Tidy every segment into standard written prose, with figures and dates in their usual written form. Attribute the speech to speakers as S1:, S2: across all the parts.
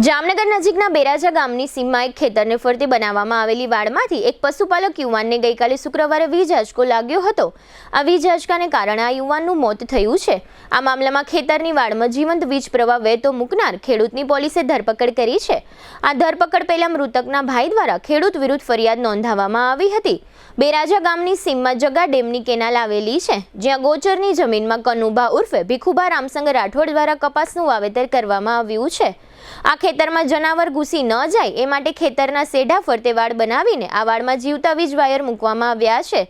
S1: જામનગર નજીકના બેરાજા ગામની સીમમાં એક ખેતરને ફરતે બનાવવામાં આવેલી વાડમાંથી એક પશુપાલક યુવાનને ગઈકાલે શુક્રવારે વીજ આંચકો લાગ્યો હતો। આ વીજ આંચકાને કારણે આ યુવાનનું મોત થયું છે। આ મામલામાં ખેતરની વાડમાં જીવંત વીજ પ્રવાહ વહેતો મૂકનાર ખેડૂતની પોલીસે ધરપકડ કરી છે। આ ધરપકડ પહેલા મૃતકના ભાઈ દ્વારા ખેડૂત વિરુદ્ધ ફરિયાદ નોંધાવવામાં આવી હતી। બેરાજા ગામની સીમમાં જગા ડેમની કેનાલ આવેલી છે, જ્યાં ગોચરની જમીનમાં કનુભા ઉર્ફે ભીખુભા રામસંગ રાઠોડ દ્વારા કપાસનું વાવેતર કરવામાં આવ્યું છે। આ ખેતરમાં જનાવર ઘૂસી ન જાય એ માટે ખેતરના સેઢા ફરતે વાડ બનાવીને આ વાડમાં જીવતા વીજ વાયર મૂકવામાં આવ્યા છે।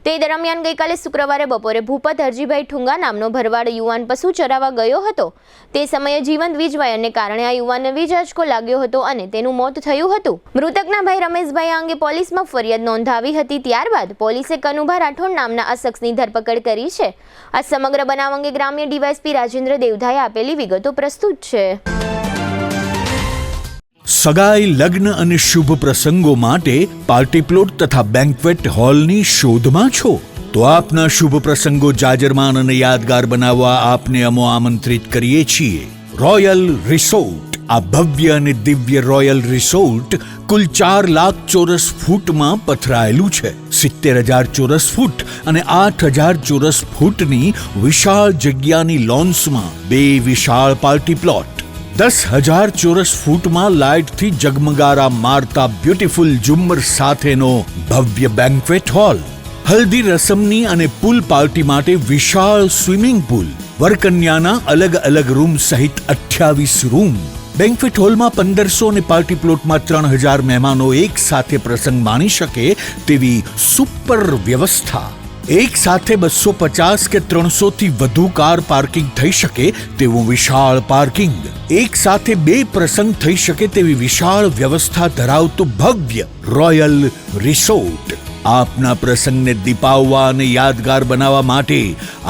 S1: તે દરમિયાન ગઈકાલે શુક્રવારે બપોરે ભૂપત હરજીભાઈ ઠુંગા નામનો ભરવાડ યુવાન પશુ ચરાવવા ગયો હતો। તે સમયે જીવંત વીજ વાયરને કારણે આ યુવાનને વીજ આંચકો લાગ્યો હતો અને તેનું મોત થયું હતું। મૃતકના ભાઈ રમેશભાઈ આ અંગે પોલીસમાં ફરિયાદ નોંધાવી હતી। ત્યારબાદ પોલીસે કનુભા રાઠોડ નામના આ શખ્સની ધરપકડ કરી છે। આ સમગ્ર બનાવ અંગે ગ્રામ્ય ડીવાયએસપી રાજેન્દ્ર દેવધાએ આપેલી વિગતો પ્રસ્તુત છે।
S2: સગાઈ, લગ્ન અને શુભ પ્રસંગો માટે પાર્ટી પ્લોટ તથા બેન્ક્વેટ હોલની શોધમાં છો તો આપના શુભ પ્રસંગો જાજરમાન અને યાદગાર બનાવવા આપને અમો આમંત્રિત કરીએ છીએ। Royal resort. આ ભવ્ય અને દિવ્ય રોયલ રિસોર્ટ કુલ 4 લાખ ચોરસ ફૂટમાં પથરાયેલું છે। 70,000 ચોરસ ફૂટ અને 8,000 ચોરસ ફૂટની વિશાળ જગ્યાની લોન્સમાં 2 વિશાળ પાર્ટી પ્લોટ, 10,000 ચોરસ ફૂટમાં લાઇટથી જગમગારા મારતા બ્યુટીફુલ ઝુમ્મર સાથેનો ભવ્ય બેન્ક્વેટ હોલ, હલ્દી રસમની અને પૂલ પાર્ટી માટે વિશાળ સ્વિમિંગ પૂલ, વરકન્યાના અલગ અલગ રૂમ સહિત 28 રૂમ। બેન્ક્વેટ હોલમાં 1500 અને પાર્ટી પ્લોટમાં 3,000 મહેમાનો એક સાથે પ્રસંગ માણી શકે તેવી સુપર વ્યવસ્થા। એક સાથે 250 કે 300 થી વધુ કાર પાર્કિંગ થઈ શકે તેવું વિશાળ પાર્કિંગ, એક સાથે 2 પ્રસંગ થઈ શકે તેવી વિશાળ વ્યવસ્થા ધરાવતું ભવ્ય રોયલ રિસોર્ટ। આપના પ્રસંગને દીપાવવા અને યાદગાર બનાવવા માટે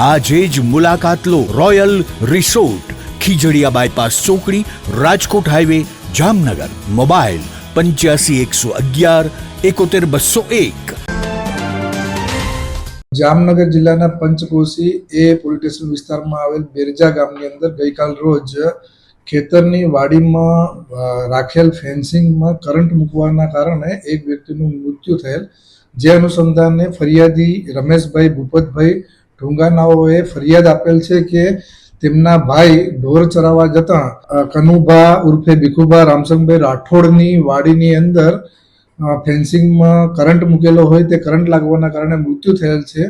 S2: આજે જ મુલાકાત લો। રોયલ રિસોર્ટ, ખીજડીયા બાયપાસ ચોકડી, રાજકોટ હાઈવે, જામનગર। મોબાઈલ 85 111 71 201।
S3: જામનગર જિલ્લાના પંચકોશી એ પોલીસ સ્ટેશન વિસ્તારમાં આવેલ બેરજા ગામની અંદર ગઈકાલ રોજ ખેતરની વાડીમાં રાખેલ ફેન્સિંગમાં કરંટ મૂકવાના કારણે એક વ્યક્તિનું મૃત્યુ થયેલ। જે અનુસંધાને ફરિયાદી રમેશભાઈ ભૂપતભાઈ ઠુંગાનાઓએ ફરિયાદ આપેલ છે કે તેમના ભાઈ ઢોર ચરાવવા જતા કનુભા ઉર્ફે ભીખુભા રામસંગભાઈ રાઠોડની વાડીની અંદર ફેન્સિંગમાં કરંટ મૂકેલો હોય તે કરંટ લાગવાના કારણે મૃત્યુ થયેલ છે।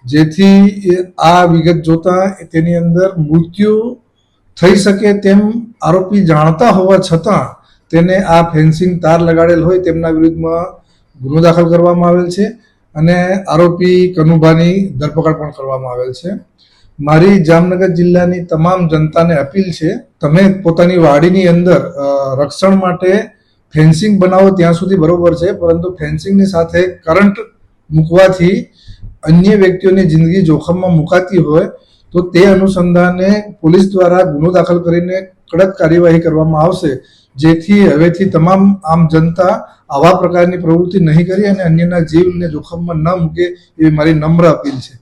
S3: જેથી આ વિગત જોતા તેની અંદર મૃત્યુ થઈ શકે તેમ આરોપી જાણતા હોવા છતાં તેને આ ફેન્સિંગ તાર લગાડેલ હોય તેમના વિરુદ્ધમાં ગુનો દાખલ કરવામાં આવેલ છે અને આરોપી કનુભાની ધરપકડ પણ કરવામાં આવેલ છે। મારી જામનગર જિલ્લાની તમામ જનતાને અપીલ છે, તમે પોતાની વાડીની અંદર રક્ષણ માટે ફેન્સિંગ બનાવો ત્યાં સુધી બરોબર છે, પરંતુ ફેન્સિંગની સાથે કરંટ મૂકવાથી અન્ય વ્યક્તિઓની જિંદગી જોખમમાં મુકાતી હોય તો તે અનુસંધાને પોલીસ દ્વારા ગુનો દાખલ કરીને કડક કાર્યવાહી કરવામાં આવશે। જેથી હવેથી તમામ આમ જનતા આવા પ્રકારની પ્રવૃત્તિ નહીં કરી અને અન્યના જીવને જોખમમાં ન મૂકે એવી મારી નમ્ર અપીલ છે।